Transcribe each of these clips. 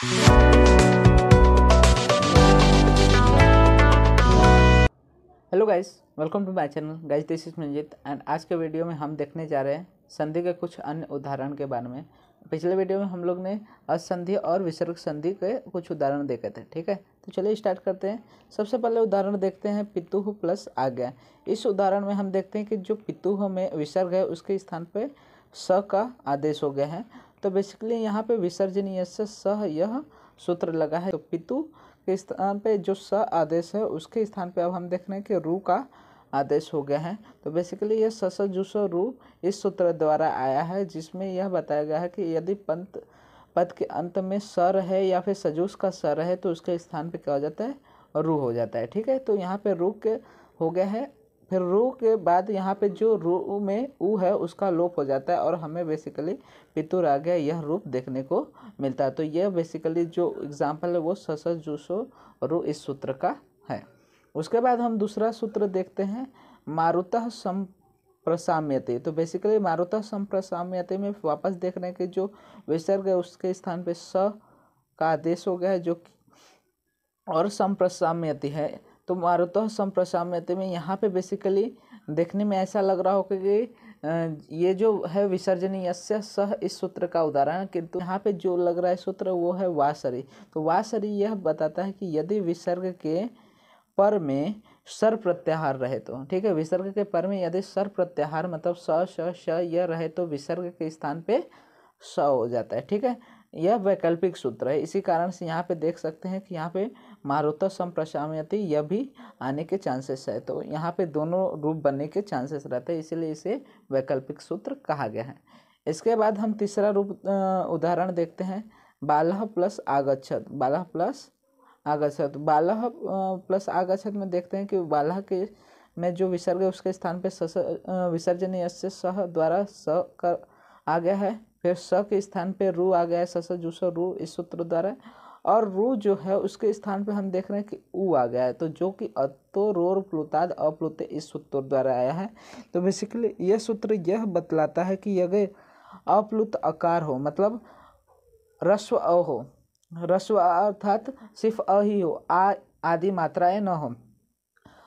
Hello guys, welcome to my channel guys. This is Manjit and आज के video में हम देखने जा रहे हैं संधि के कुछ अन्य उदाहरण के बारे में। पिछले वीडियो में हम लोग ने असंधि और विसर्ग संधि के कुछ उदाहरण देखे थे, ठीक है। तो चलिए स्टार्ट करते हैं। सबसे पहले उदाहरण देखते हैं पितुः प्लस आज्ञा। इस उदाहरण में हम देखते हैं कि जो पितुः में विसर्ग है उसके स्थान पे स का आदेश हो गया है। तो बेसिकली यहाँ पे विसर्जनीय से सह यह सूत्र लगा है। तो पितु के स्थान पे जो स आदेश है उसके स्थान पे अब हम देख रहे हैं कि रू का आदेश हो गया है। तो बेसिकली ये स जुस रू इस सूत्र द्वारा आया है, जिसमें यह बताया गया है कि यदि पद के अंत में सर है या फिर सजुस का सर है तो उसके स्थान पे क्या हो जाता है, रू हो जाता है, ठीक है। तो यहाँ पे रू के हो गया है। फिर रू के बाद यहाँ पे जो रू में ऊ है उसका लोप हो जाता है और हमें बेसिकली पितुर आ गया यह रूप देखने को मिलता है। तो यह बेसिकली जो एग्जाम्पल है वो स जूसो रू इस सूत्र का है। उसके बाद हम दूसरा सूत्र देखते हैं मारुतः संप्रसाम्यते। तो बेसिकली मारुतः संप्रसाम्यते में वापस देख रहे हैं कि जो विसर्ग है उसके स्थान पे स का आदेश हो गया है जो और संप्रसाम्यते है। तो मारुतः संप्रसाम्यते में यहाँ पे बेसिकली देखने में ऐसा लग रहा होगा कि ये जो है विसर्जनीय सह इस सूत्र का उदाहरण है, किंतु यहाँ पे जो लग रहा है सूत्र वो है वासरी। तो वासरी यह बताता है कि यदि विसर्ग के पर में सर प्रत्याहार रहे तो, ठीक है। विसर्ग के पर में यदि सर प्रत्याहार मतलब स श श यह रहे तो विसर्ग के स्थान पे स हो जाता है, ठीक है। यह वैकल्पिक सूत्र है। इसी कारण से यहाँ पे देख सकते हैं कि यहाँ पे मारुतः संप्रसाम्यते यह भी आने के चांसेस है। तो यहाँ पे दोनों रूप बनने के चांसेस रहते हैं, इसीलिए इसे वैकल्पिक सूत्र कहा गया है। इसके बाद हम तीसरा रूप उदाहरण देखते हैं बालः प्लस आगच्छत। बालः प्लस आगच्छत, बालः प्लस आगच्छत में देखते हैं कि बालः के में जो विसर्ग है उसके स्थान पे विसर्जनीय से सह द्वारा स कर आ गया है। फिर स के स्थान पे रू आ गया है, स जुस रू इस सूत्र द्वारा। और रू जो है उसके स्थान पे हम देख रहे हैं कि ऊ आ गया है, तो जो कि अतो रोर प्लुताद अप्लुते इस सूत्र द्वारा आया है। तो बेसिकली यह सूत्र यह बतलाता है कि यदि अप्लुत आकार हो मतलब रस्व अ हो, रस्व अर्थात सिर्फ अ ही हो, आ आदि मात्राएं न हो,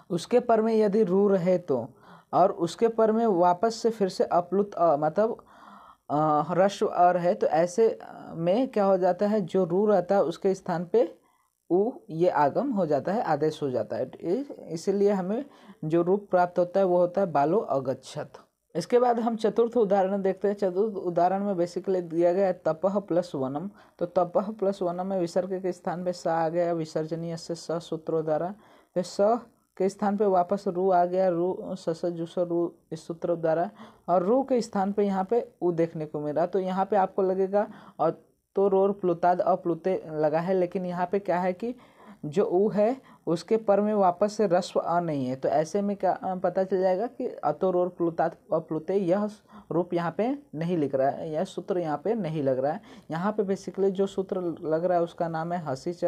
उसके पर में यदि रू रहे तो, और उसके पर में वापस से फिर से अप्लुत अ मतलब ह्रस्व अ रहे तो ऐसे में क्या हो जाता है, जो रू रहता है उसके स्थान पे ऊ ये आगम हो जाता है, आदेश हो जाता है। इसीलिए हमें जो रूप प्राप्त होता है वो होता है बालो अगच्छत। इसके बाद हम चतुर्थ उदाहरण देखते हैं। चतुर्थ उदाहरण में बेसिकली दिया गया है तपः प्लस वनम। तो तपः प्लस वनम में विसर्ग के स्थान पे स आ गया विसर्जनीय से स सूत्रों द्वारा। फिर स के स्थान पे वापस रू आ गया, रू स जुस रू इस सूत्र द्वारा। और रू के स्थान पे यहाँ पे ऊ देखने को मिला। तो यहाँ पे आपको लगेगा और तो रोर प्लुताद अप्लुते लगा है, लेकिन यहाँ पे क्या है कि जो ऊ है उसके पर में वापस से रस्व अ नहीं है। तो ऐसे में क्या पता चल जाएगा कि अतो रोर प्लुताद अप्लुते यह रूप यहाँ पे नहीं लिख रहा है, यह सूत्र यहाँ पे नहीं लग रहा है। यहाँ पे बेसिकली जो सूत्र लग रहा है उसका नाम है हसीच।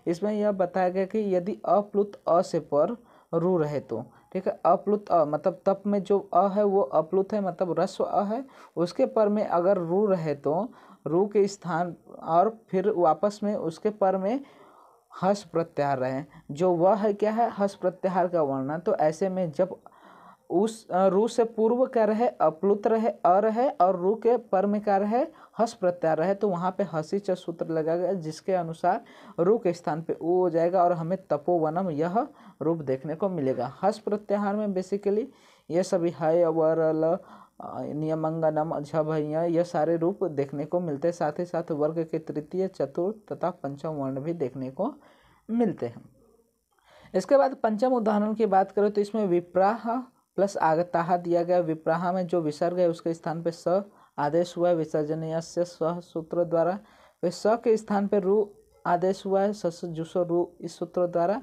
इसमें यह बताया गया कि यदि अप्लुत अ से पर रू रहे तो, ठीक है। अप्लुत अ मतलब तप में जो अ है वो अप्लुत है मतलब रस्व अ है, उसके पर में अगर रू रहे तो रू के स्थान और फिर वापस में उसके पर में हस प्रत्याहार रहे, जो वह है क्या है, हस प्रत्याहार का वर्णन। तो ऐसे में जब उस रू से पूर्व क्या रहे अप्लुत रहे अ रहे और रू के पर में क्या रहे हस प्रत्याहार रहे, तो वहाँ पे हसी च सूत्र लगा गया, जिसके अनुसार रू के स्थान पे ऊ हो जाएगा और हमें तपोवनम यह रूप देखने को मिलेगा। हस प्रत्याहार में बेसिकली ये सभी है वर ल नियमंगनम झभैया यह सारे रूप देखने को मिलते हैं। साथ ही साथ वर्ग के तृतीय चतुर्थ तथा पंचम वर्ण भी देखने को मिलते हैं। इसके बाद पंचम उदाहरण की बात करें तो इसमें विप्राह प्लस आगताहा दिया गया। विप्राह में जो विसर्ग है उसके स्थान पे स आदेश हुआ है विसर्जनीय से स सूत्र द्वारा। फिर स के स्थान पे रू आदेश हुआ है स जुसो रू इस सूत्र द्वारा।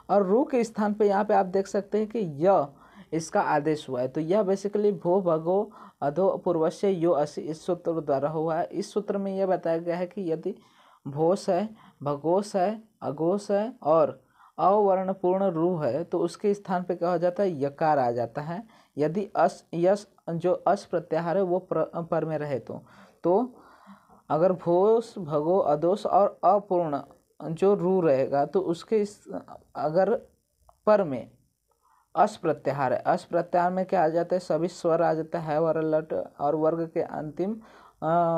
और रू के स्थान पे यहाँ पे आप देख सकते हैं कि य इसका आदेश हुआ है। तो यह बेसिकली भो भगो अधो पूर्वस्य यो असी इस सूत्र द्वारा हुआ है। इस सूत्र में यह बताया गया है कि यदि भोस है, भगोस है, अघोष है और अवर्ण पूर्ण रू है तो उसके स्थान पे क्या हो जाता है, यकार आ जाता है। यदि अस यस जो अस प्रत्याहार है वो पर में रहे तो अगर भोस भगो अदोस और अपूर्ण जो रू रहेगा तो उसके अगर पर में अस प्रत्याहार है, अस प्रत्याहार में क्या आ जाता है, सभी स्वर आ जाता है और लट और वर्ग के अंतिम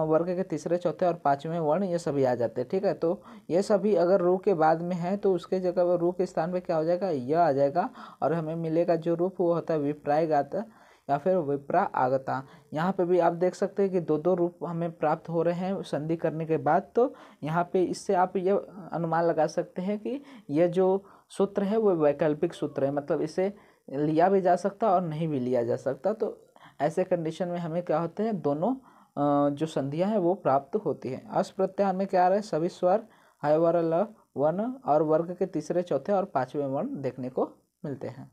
वर्ग के तीसरे चौथे और पांचवें वर्ण ये सभी आ जाते हैं। ठीक है, तो ये सभी अगर रू के बाद में है तो उसके जगह पर रू के स्थान पे क्या हो जाएगा, यह आ जाएगा और हमें मिलेगा जो रूप वो होता है विप्रायगाता या फिर विप्रा आगता। यहाँ पे भी आप देख सकते हैं कि दो दो रूप हमें प्राप्त हो रहे हैं संधि करने के बाद। तो यहाँ पे इससे आप ये अनुमान लगा सकते हैं कि यह जो सूत्र है वो वैकल्पिक सूत्र है, मतलब इसे लिया भी जा सकता और नहीं भी लिया जा सकता। तो ऐसे कंडीशन में हमें क्या होते हैं, दोनों जो संधियां हैं वो प्राप्त होती है। अस प्रत्याहार में क्या आ रहा है, सभी स्वर हयवर ल वर्ण और वर्ग के तीसरे चौथे और पांचवें वर्ण देखने को मिलते हैं।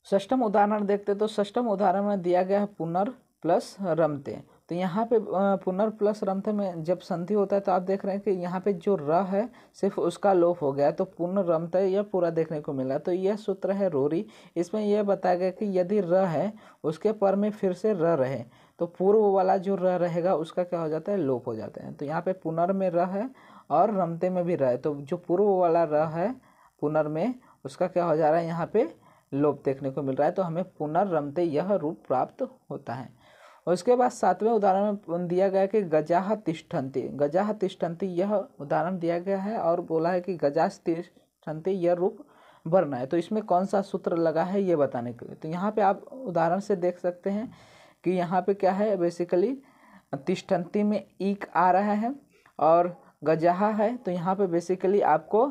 षष्ठम उदाहरण देखते तो षष्ठम उदाहरण में दिया गया है पुनर प्लस रमते। तो यहाँ पे पुनर प्लस रमते में जब संधि होता है तो आप देख रहे हैं कि यहाँ पे जो र है सिर्फ उसका लोप हो गया है, तो पुनर रमते यह पूरा देखने को मिला। तो यह सूत्र है रोरी। इसमें यह बताया गया कि यदि र है उसके पर में फिर से र रहे तो पूर्व वाला जो र रहेगा उसका क्या हो जाता है, लोप हो जाता है। तो यहाँ पे पुनर में र है और रमते में भी र है, तो जो पूर्व वाला र है पुनर में उसका क्या हो जा रहा है, यहाँ पे लोप देखने को मिल रहा है। तो हमें पुनर्रमते यह रूप प्राप्त होता है। और उसके बाद सातवें उदाहरण में दिया गया कि गजाह तिष्ठन्ति। गजाह तिष्ठन्ति यह उदाहरण दिया गया है और बोला है कि गजाह तिष्ठन्ति यह रूप भरना है। तो इसमें कौन सा सूत्र लगा है ये बताने के लिए, तो यहाँ पे आप उदाहरण से देख सकते हैं कि यहाँ पे क्या है, बेसिकली तिष्ठन्ति में ईक आ रहा है और गजाह है। तो यहाँ पे बेसिकली आपको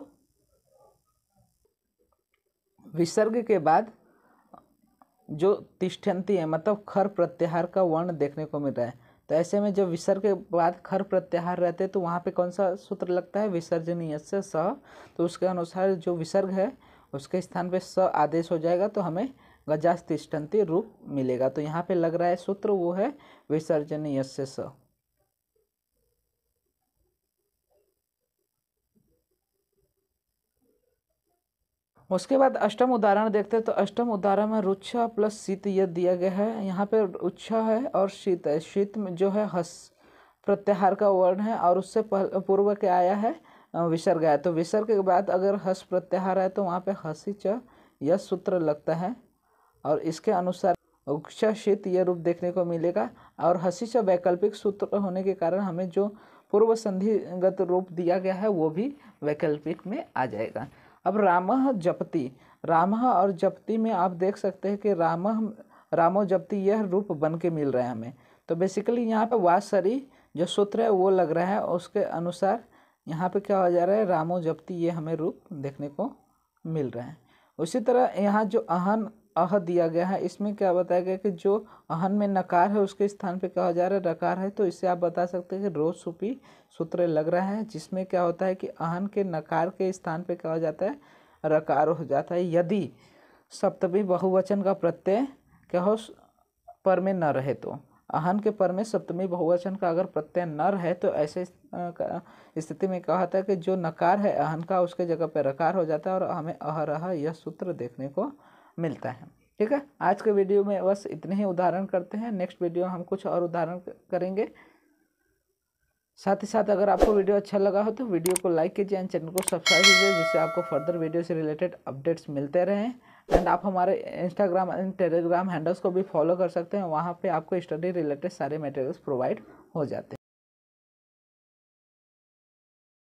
विसर्ग के बाद जो तिष्ठन्ति है मतलब खर प्रत्याहार का वर्ण देखने को मिल रहा है। तो ऐसे में जब विसर्ग के बाद खर प्रत्याहार रहते हैं तो वहाँ पे कौन सा सूत्र लगता है, विसर्जनीय से स। तो उसके अनुसार जो विसर्ग है उसके स्थान पे स आदेश हो जाएगा तो हमें गजास तिष्ठन्ति रूप मिलेगा। तो यहाँ पे लग रहा है सूत्र वो है विसर्जनीय से स। उसके बाद अष्टम उदाहरण देखते हैं। तो अष्टम उदाहरण में रुच्छा प्लस शीत यह दिया गया है। यहाँ पे रुच्छा है और शीत है। शीत में जो है हस प्रत्याहार का वर्ण है और उससे पूर्व क्या आया है, विसर्ग आया। तो विसर्ग के बाद अगर हस प्रत्याहार है तो वहाँ पे हसी च यह सूत्र लगता है और इसके अनुसार उक्षा शीत यह रूप देखने को मिलेगा। और हसी च वैकल्पिक सूत्र होने के कारण हमें जो पूर्व संधिगत रूप दिया गया है वो भी वैकल्पिक में आ जाएगा। अब रामः जपति, रामः और जपति में आप देख सकते हैं कि रामो जपति यह रूप बन के मिल रहा है हमें। तो बेसिकली यहाँ पे वासरी जो सूत्र है वो लग रहा है, उसके अनुसार यहाँ पे क्या हो जा रहा है, रामो जपति ये हमें रूप देखने को मिल रहा है। उसी तरह यहाँ जो अहन अह दिया गया है इसमें क्या बताया गया कि जो अहन में नकार है उसके स्थान पे क्या हो जा रहा है, रकार है। तो इससे आप बता सकते हैं कि रोज सुपी सूत्र लग रहा है, जिसमें क्या होता है कि अहन के नकार के स्थान पे क्या हो जाता है, रकार हो जाता है। यदि सप्तमी बहुवचन का प्रत्यय क्या हो पर में न रहे तो अहन के पर में सप्तमी बहुवचन का अगर प्रत्यय न रहे तो ऐसे स्थिति में क्या होता है कि जो नकार है अहन का उसके जगह पे रकार हो जाता है और हमें अहरह यह सूत्र देखने को मिलता है। ठीक है, आज के वीडियो में बस इतने ही उदाहरण करते हैं। नेक्स्ट वीडियो में हम कुछ और उदाहरण करेंगे। साथ ही साथ अगर आपको वीडियो अच्छा लगा हो तो वीडियो को लाइक कीजिए एंड चैनल को सब्सक्राइब कीजिए, जिससे आपको फर्दर वीडियो से रिलेटेड अपडेट्स मिलते रहें। एंड आप हमारे इंस्टाग्राम एंड टेलीग्राम हैंडल्स को भी फॉलो कर सकते हैं, वहाँ पे आपको स्टडी रिलेटेड सारे मटेरियल्स प्रोवाइड हो जाते हैं।